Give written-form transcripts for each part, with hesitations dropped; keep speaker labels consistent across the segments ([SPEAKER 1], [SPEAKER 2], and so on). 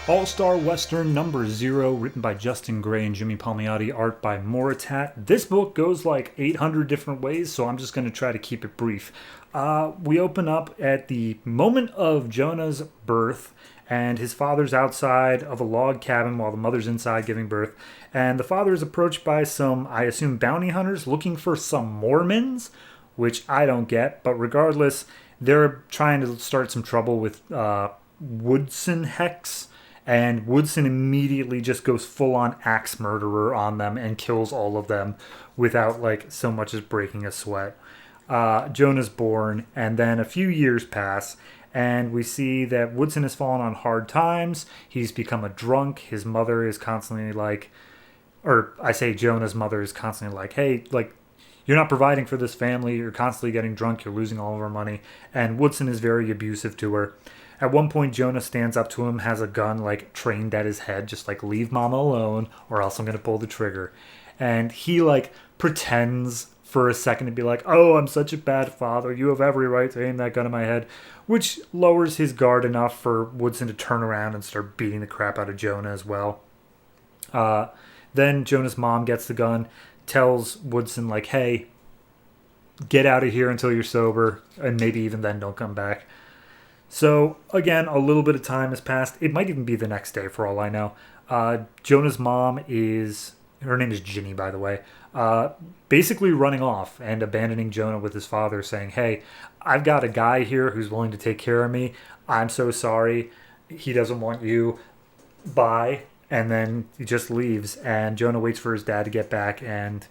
[SPEAKER 1] All-Star Western number 0, written by Justin Gray and Jimmy Palmiotti, art by Moritat. This book goes like 800 different ways, so I'm just going to try to keep it brief. We open up at the moment of Jonah's birth, and his father's outside of a log cabin while the mother's inside giving birth. And the father is approached by some, I assume, bounty hunters looking for some Mormons, which I don't get, but regardless, they're trying to start some trouble with Woodson Hex. And Woodson immediately just goes full-on axe murderer on them and kills all of them without like so much as breaking a sweat. Jonah's born, and then a few years pass, and we see that Woodson has fallen on hard times. He's become a drunk. His mother is constantly like, or I say Jonah's mother is constantly like, hey, like, you're not providing for this family. You're constantly getting drunk. You're losing all of our money. And Woodson is very abusive to her. At one point, Jonah stands up to him, has a gun, like, trained at his head, just like, leave mama alone, or else I'm going to pull the trigger. And he, like, pretends for a second to be like, oh, I'm such a bad father. You have every right to aim that gun at my head, which lowers his guard enough for Woodson to turn around and start beating the crap out of Jonah as well. Then Jonah's mom gets the gun, tells Woodson, like, hey, get out of here until you're sober, and maybe even then don't come back. So, again, a little bit of time has passed. It might even be the next day for all I know. Jonah's mom is, her name is Ginny, by the way, basically running off and abandoning Jonah with his father, saying, hey, I've got a guy here who's willing to take care of me. I'm so sorry. He doesn't want you. Bye. And then he just leaves, and Jonah waits for his dad to get back, and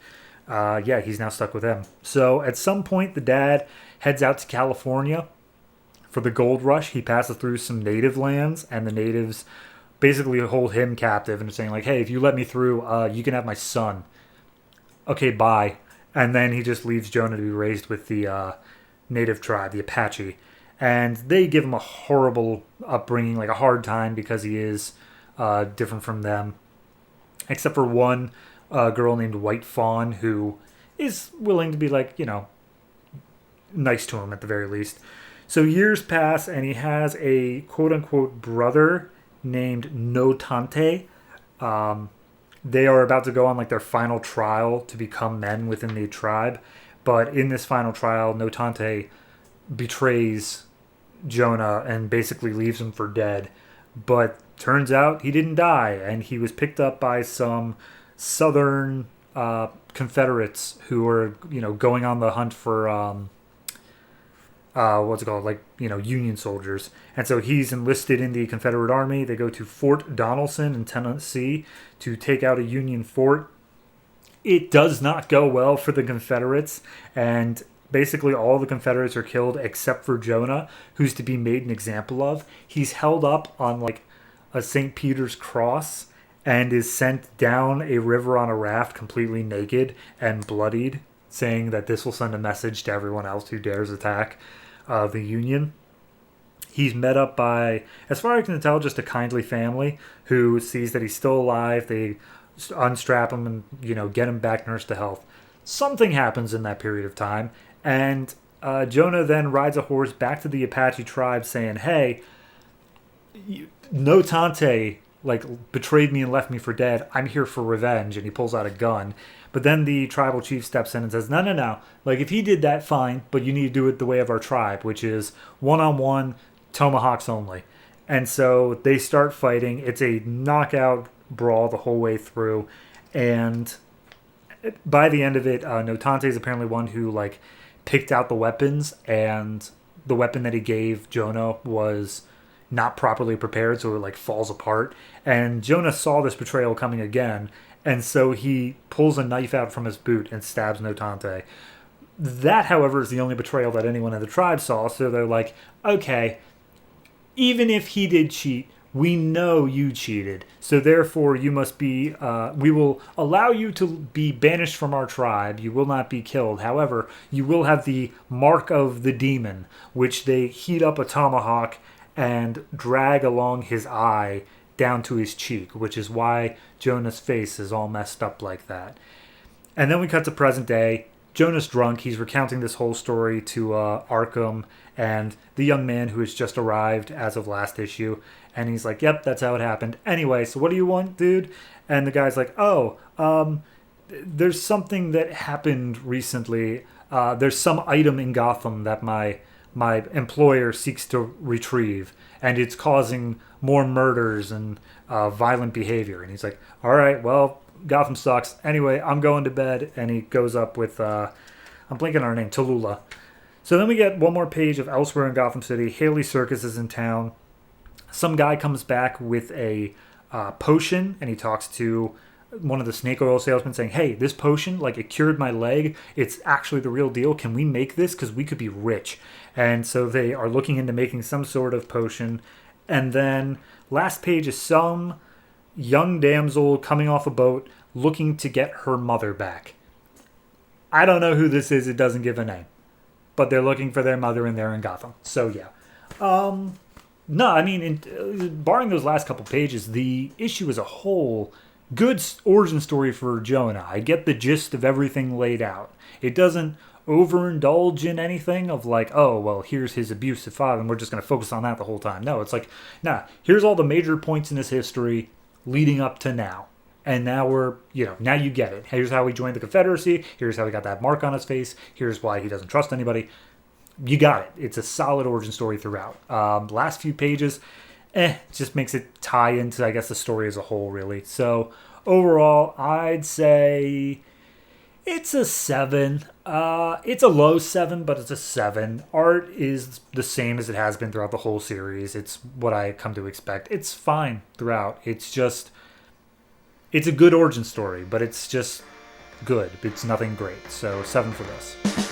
[SPEAKER 1] he's now stuck with him. So at some point, the dad heads out to California for the gold rush. He passes through some native lands, and the natives basically hold him captive and are saying, like, hey, if you let me through, you can have my son. Okay, bye. And then he just leaves Jonah to be raised with the native tribe, the Apache. And they give him a horrible upbringing, like a hard time, because he is different from them. Except for one girl named White Fawn, who is willing to be, like, you know, nice to him at the very least. So years pass, and he has a quote-unquote brother named Notante. They are about to go on like their final trial to become men within the tribe. But in this final trial, Notante betrays Jonah and basically leaves him for dead. But turns out he didn't die, and he was picked up by some southern Confederates who were, you know, going on the hunt for Union soldiers. And so he's enlisted in the Confederate Army. They go to Fort Donelson in Tennessee to take out a Union fort. It does not go well for the Confederates, and basically all the Confederates are killed except for Jonah, who's to be made an example of. He's held up on like a St. Peter's cross and is sent down a river on a raft completely naked and bloodied, saying that this will send a message to everyone else who dares attack the Union. He's met up by, as far as I can tell, just a kindly family who sees that he's still alive. They unstrap him and, you know, get him back nursed to health. Something happens in that period of time, and Jonah then rides a horse back to the Apache tribe saying, hey, Notante like betrayed me and left me for dead. I'm here for revenge. And he pulls out a gun. But then the tribal chief steps in and says, no. Like, if he did that, fine, but you need to do it the way of our tribe, which is one-on-one, tomahawks only. And so they start fighting. It's a knockout brawl the whole way through. And by the end of it, Notante is apparently one who, like, picked out the weapons, and the weapon that he gave Jonah was not properly prepared, so it, like, falls apart. And Jonah saw this betrayal coming again, and so he pulls a knife out from his boot and stabs Notante. That, however, is the only betrayal that anyone in the tribe saw, so they're like, okay, even if he did cheat, we know you cheated, so therefore you must be, we will allow you to be banished from our tribe. You will not be killed. However, you will have the mark of the demon, which they heat up a tomahawk and drag along his eye down to his cheek, which is why Jonah's face is all messed up like that. And then we cut to present day. Jonah's drunk. He's recounting this whole story to Arkham and the young man who has just arrived as of last issue. And he's like, yep, that's how it happened. Anyway, so what do you want, dude? And the guy's like, there's something that happened recently. There's some item in Gotham that my employer seeks to retrieve, and it's causing more murders and violent behavior. And he's like, all right, well, Gotham sucks. Anyway, I'm going to bed. And he goes up with, I'm blanking on her name, Tallulah. So then we get one more page of elsewhere in Gotham City. Haley Circus is in town. Some guy comes back with a potion, and he talks to one of the snake oil salesmen saying, hey, this potion, like, it cured my leg. It's actually the real deal. Can we make this? Because we could be rich. And so they are looking into making some sort of potion. And then last page is some young damsel coming off a boat looking to get her mother back. I don't know who this is. It doesn't give a name. But they're looking for their mother, and they're in Gotham. So, yeah. No, I mean, barring those last couple pages, the issue as a whole, good origin story for Jonah. I get the gist of everything laid out. It doesn't overindulge in anything of like, oh, well, here's his abusive father, and we're just going to focus on that the whole time. No, it's like, nah, here's all the major points in his history leading up to now. And now now you get it. Here's how he joined the Confederacy. Here's how he got that mark on his face. Here's why he doesn't trust anybody. You got it. It's a solid origin story throughout. Last few pages, just makes it tie into, I guess, the story as a whole, really. So overall, I'd say it's a 7. It's a low 7, but it's a 7. Art is the same as it has been throughout the whole series. It's what I come to expect. It's fine throughout. It's a good origin story, but it's just good. It's nothing great. So 7 for this.